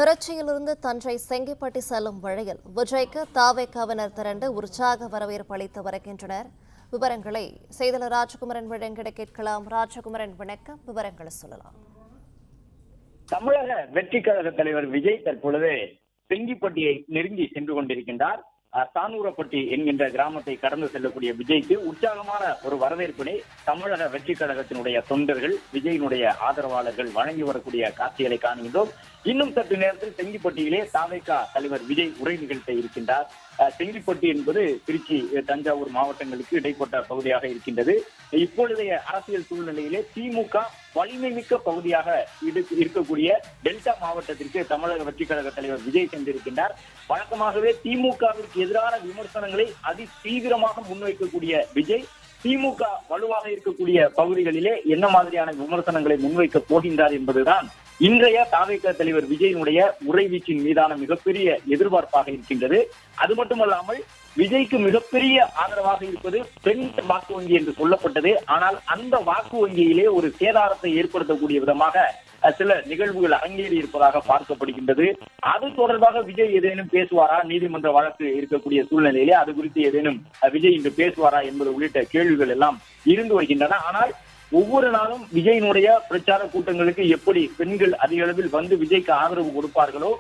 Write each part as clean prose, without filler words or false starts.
திருச்சியிலிருந்து தஞ்சை செங்கிப்பட்டி செல்லும் வழியில் விஜய்க்கு தாவேக்காவினர் திரண்டு உற்சாக வரவேற்பு அளித்து வருகின்றனர். விவரங்களை செய்தியாளர் ராஜகுமரன் வழங்கிட கேட்கலாம். ராஜகுமரன் வணக்கம், விவரங்களை சொல்லலாம். தமிழக வெற்றி கழக தலைவர் விஜய் தற்பொழுது செங்கிப்பட்டியை நெருங்கி சென்று கொண்டிருக்கின்றார். சானூரப்பட்டி என்கின்ற கிராமத்தை கடந்து செல்லக்கூடிய விஜய்க்கு உற்சாகமான ஒரு வரவேற்பினை தமிழக வெற்றி கழகத்தினுடைய தொண்டர்கள், விஜயினுடைய ஆதரவாளர்கள் வழங்கி வரக்கூடிய காட்சிகளை காண்கின்றோம். இன்னும் சற்று நேரத்தில் செங்கிப்பட்டியிலே தாவேகா தலைவர் விஜய் உரை நிகழ்த்த இருக்கின்றார். செங்கிப்பட்டி என்பது திருச்சி, தஞ்சாவூர் மாவட்டங்களுக்கு இடைப்பட்ட பகுதியாக இருக்கின்றது. இப்பொழுதைய அரசியல் சூழ்நிலையிலே திமுக வலிமை மிக்க பகுதியாக இருக்கக்கூடிய டெல்டா மாவட்டத்திற்கு தமிழக வெற்றி கழக தலைவர் விஜய் சென்றிருக்கின்றார். வழக்கமாகவே திமுகவிற்கு எதிரான விமர்சனங்களை அதி தீவிரமாக முன்வைக்கக்கூடிய விஜய் திமுக வலுவாக இருக்கக்கூடிய பகுதிகளிலே என்ன மாதிரியான விமர்சனங்களை முன்வைக்க போகின்றார் என்பதுதான் இன்றைய தாவேகா தலைவர் விஜயினுடைய உரை வீச்சின் மீதான மிகப்பெரிய எதிர்பார்ப்பாக இருக்கின்றது. அது மட்டுமல்லாமல் விஜய்க்கு மிகப்பெரிய ஆதரவாக இருப்பது பெண் வாக்கு வங்கி என்று சொல்லப்பட்டது. ஆனால் அந்த வாக்கு வங்கியிலே ஒரு சேதாரத்தை ஏற்படுத்தக்கூடிய விதமாக சில நிகழ்வுகள் அரங்கேறி இருப்பதாக பார்க்கப்படுகின்றது. அது தொடர்பாக விஜய் ஏதேனும் பேசுவாரா? நீதிமன்ற வழக்கு இருக்கக்கூடிய சூழ்நிலையிலே அது குறித்து ஏதேனும் விஜய் இன்று பேசுவாரா என்பது உள்ளிட்ட கேள்விகள் எல்லாம் இருந்து வருகின்றன. ஆனால் ஒவ்வொரு நாளும் விஜயினுடைய பிரச்சார கூட்டங்களுக்கு எப்படி பெண்கள் அதிக அளவில் வந்து விஜய்க்கு ஆதரவு கொடுப்பார்களோ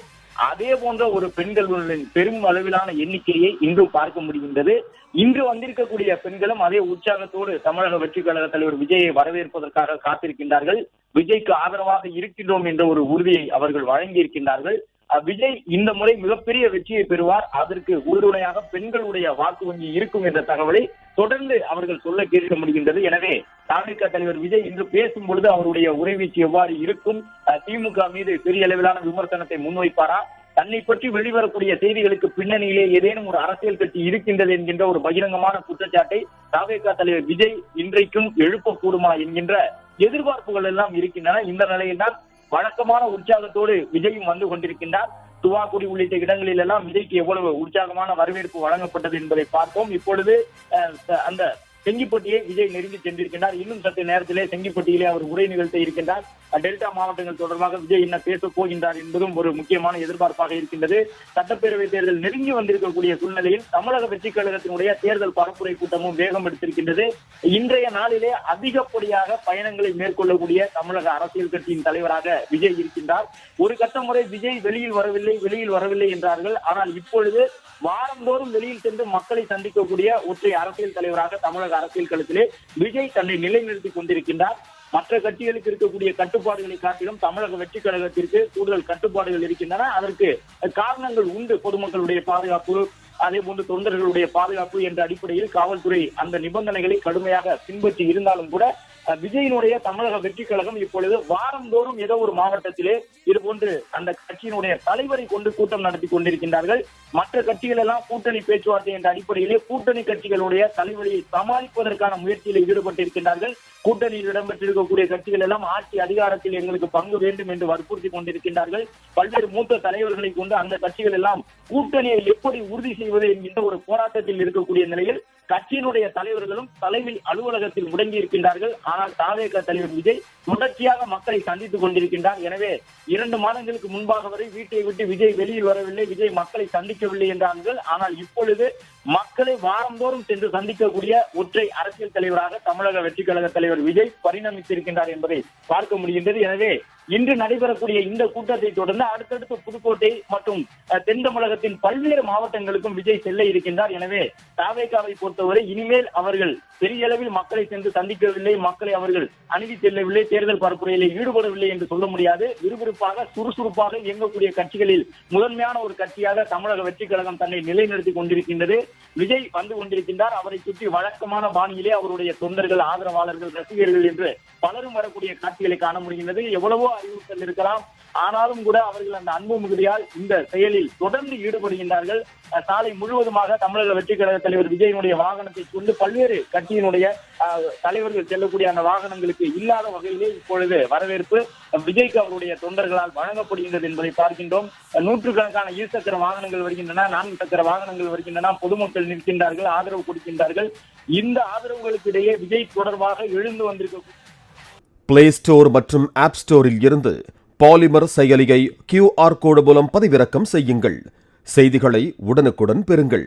அதே போன்ற ஒரு பெண்களின் பெரும் அளவிலான எண்ணிக்கையை இன்று பார்க்க முடிகின்றது. இன்று வந்திருக்கக்கூடிய பெண்களும் அதே உற்சாகத்தோடு தமிழக வெற்றி கழக தலைவர் விஜயை வரவேற்பதற்காக காத்திருக்கின்றார்கள். விஜய்க்கு ஆதரவாக இருக்கின்றோம் என்ற ஒரு உறுதியை அவர்கள் வழங்கியிருக்கின்றார்கள். விஜய் இந்த முறை மிகப்பெரிய வெற்றியை பெறுவார், அதற்கு உறுதுணையாக பெண்களுடைய வாக்கு வங்கி இருக்கும் என்ற தகவலை தொடர்ந்து அவர்கள் சொல்ல கேட்க முடிகின்றது. எனவே தாவேகா தலைவர் விஜய் இன்று பேசும் பொழுது அவருடைய உரைவீச்சு எவ்வாறு இருக்கும்? திமுக மீது பெரிய அளவிலான விமர்சனத்தை முன்வைப்பாரா? தன்னை பற்றி வெளிவரக்கூடிய செய்திகளுக்கு பின்னணியிலே ஏதேனும் ஒரு அரசியல் கட்சி இருக்கின்றது என்கின்ற ஒரு பகிரங்கமான குற்றச்சாட்டை தாவேகா தலைவர் விஜய் இன்றைக்கும் எழுப்பக்கூடுமா என்கின்ற எதிர்பார்ப்புகள் எல்லாம் இருக்கின்றன. இந்த நிலையில்தான் வழக்கமான உற்சாகத்தோடு விஜயும் வந்து கொண்டிருக்கின்றார். துவாக்குடி உள்ளிட்ட இடங்களில் எல்லாம் விஜய்க்கு எவ்வளவு உற்சாகமான வரவேற்பு வழங்கப்பட்டது என்பதை பார்த்தோம். இப்பொழுது அந்த செங்கிப்பட்டியை விஜய் நெருங்கி சென்றிருக்கின்றார். இன்னும் சற்று நேரத்திலே செங்கிப்பட்டியிலே அவர் உரை நிகழ்த்த இருக்கின்றார். டெல்டா மாவட்டங்கள் தொடர்பாக விஜய் என்ன பேசப் போகின்றார் என்பதும் ஒரு முக்கியமான எதிர்பார்ப்பாக இருக்கின்றது. சட்டப்பேரவை தேர்தல் நெருங்கி வந்திருக்கக்கூடிய சூழ்நிலையில் தமிழக வெற்றி கழகத்தினுடைய தேர்தல் பரப்புரை கூட்டமும் வேகம் எடுத்திருக்கின்றது. இன்றைய நாளிலே அதிகப்படியாக பயணங்களை மேற்கொள்ளக்கூடிய தமிழக அரசியல் கட்சியின் தலைவராக விஜய் இருக்கின்றார். ஒரு கட்டம் முறை விஜய் வெளியில் வரவில்லை என்றார்கள். ஆனால் இப்பொழுது வாரந்தோறும் வெளியில் சென்று மக்களை சந்திக்கக்கூடிய ஒற்றை அரசியல் தலைவராக தமிழக அரசியல் களத்திலே விஜய் தன்னை நிலைநிறுத்திக் கொண்டிருக்கின்றார். மற்ற கட்சிகளுக்கு இருக்கக்கூடிய கட்டுப்பாடுகளை காட்டிலும் தமிழக வெற்றி கழகத்திற்கு கூடுதல் கட்டுப்பாடுகள் இருக்கின்றன. அதற்கு காரணங்கள் உண்டு. பொதுமக்களுடைய பாதுகாப்பு, அதே போன்று தொண்டர்களுடைய பாதுகாப்பு என்ற அடிப்படையில் காவல்துறை அந்த நிபந்தனைகளை கடுமையாக பின்பற்றி இருந்தாலும் கூட விஜயினுடைய தமிழக வெற்றி கழகம் இப்பொழுது வாரந்தோறும் ஏதோ ஒரு மாவட்டத்திலே இதுபோன்று அந்த கட்சியினுடைய தலைவரை கொண்டு கூட்டம் நடத்தி கொண்டிருக்கின்றார்கள். மற்ற கட்சிகள் எல்லாம் கூட்டணி பேச்சுவார்த்தை என்ற அடிப்படையிலே கூட்டணி கட்சிகளுடைய தலைவலியை சமாளிப்பதற்கான முயற்சியில் ஈடுபட்டிருக்கின்றார்கள். கூட்டணியில் இடம்பெற்றிருக்கக்கூடிய கட்சிகள் எல்லாம் ஆட்சி அதிகாரத்தில் எங்களுக்கு பங்கு வேண்டும் என்று வற்புறுத்தி கொண்டிருக்கின்றார்கள். பல்வேறு மூத்த தலைவர்களை கொண்டு அந்த கட்சிகள் எல்லாம் கூட்டணியை எப்படி உறுதி செய்வது என்கின்ற ஒரு போராட்டத்தில் இருக்கக்கூடிய நிலையில் கட்சியினுடைய தலைவர்களும் தலைமை அலுவலகத்தில் முடங்கி இருக்கின்றார்கள். ஆனால் தாவேகா தலைவர் விஜய் தொடர்ச்சியாக மக்களை சந்தித்துக் கொண்டிருக்கின்றார். எனவே 2 மாதங்களுக்கு முன்பாக வரை வீட்டை விட்டு விஜய் வெளியில் வரவில்லை, விஜய் மக்களை சந்திக்கவில்லை என்றார்கள். ஆனால் இப்பொழுது மக்களை வாரந்தோறும் சென்று சந்திக்கக்கூடிய ஒற்றை அரசியல் தலைவராக தமிழக வெற்றி கழக தலைவர் விஜய் பரிணமித்திருக்கின்றார் என்பதை பார்க்க முடிகின்றது. எனவே இன்று நடைபெறக்கூடிய இந்த கூட்டத்தை தொடர்ந்து அடுத்தடுத்து புதுக்கோட்டை மற்றும் தென் தமிழகத்தின் பல்வேறு மாவட்டங்களுக்கும் விஜய் செல்ல இருக்கின்றார். எனவே தாவேகாவை பொறுத்தவரை இனிமேல் அவர்கள் பெரிய அளவில் மக்களை சென்று சந்திக்கவில்லை, மக்களை அவர்கள் அணுகி செல்லவில்லை, தேர்தல் பரப்புரையிலே ஈடுபடவில்லை என்று சொல்ல முடியாது. விறுவிறுப்பாக சுறுசுறுப்பாக இயங்கக்கூடிய கட்சிகளில் முதன்மையான ஒரு கட்சியாக தமிழக வெற்றி கழகம் தன்னை நிலைநிறுத்திக் கொண்டிருக்கின்றது. விஜய் வந்து கொண்டிருக்கின்றார். அவரை சுற்றி வழக்கமான பாணியிலே அவருடைய தொண்டர்கள், ஆதரவாளர்கள், ரசிகர்கள் என்று பலரும் வரக்கூடிய காட்சிகளை காண முடிகின்றது. எவ்வளவோ அறிவுறுத்தல் இருக்கலாம், ஆனாலும் கூட அவர்கள் அந்த அன்பு மிகுதியால் இந்த செயலில் தொடர்ந்து ஈடுபடுகின்றார்கள். சாலை முழுவதுமாக தமிழக வெற்றி கழக தலைவர் விஜயினுடைய வாகனத்தை கொண்டு பல்வேறு கட்சியினுடைய தலைவர்கள் செல்லக்கூடிய அந்த வாகனங்களுக்கு இல்லாத வகையிலே இப்பொழுது வரவேற்பு விஜய்க்கு அவருடைய தொண்டர்களால் வழங்கப்படுகின்றது என்பதை பார்க்கின்றோம். 100கணக்கான இருசக்கர வாகனங்கள் வருகின்றன, 4 சக்கர வாகனங்கள் வருகின்றன, பொதுமக்கள் நிற்கின்றார்கள், ஆதரவு கொடுக்கின்றார்கள். இந்த ஆதரவுகளுக்கு இடையே விஜய் தொடர்பாக எழுந்து வந்திருக்க பிளே ஸ்டோர் மற்றும் ஆப் ஸ்டோரில் இருந்து பாலிமர் செயலியை QR கோடு மூலம் பதிவிறக்கம் செய்யுங்கள். செய்திகளை உடனுக்குடன் பெறுங்கள்.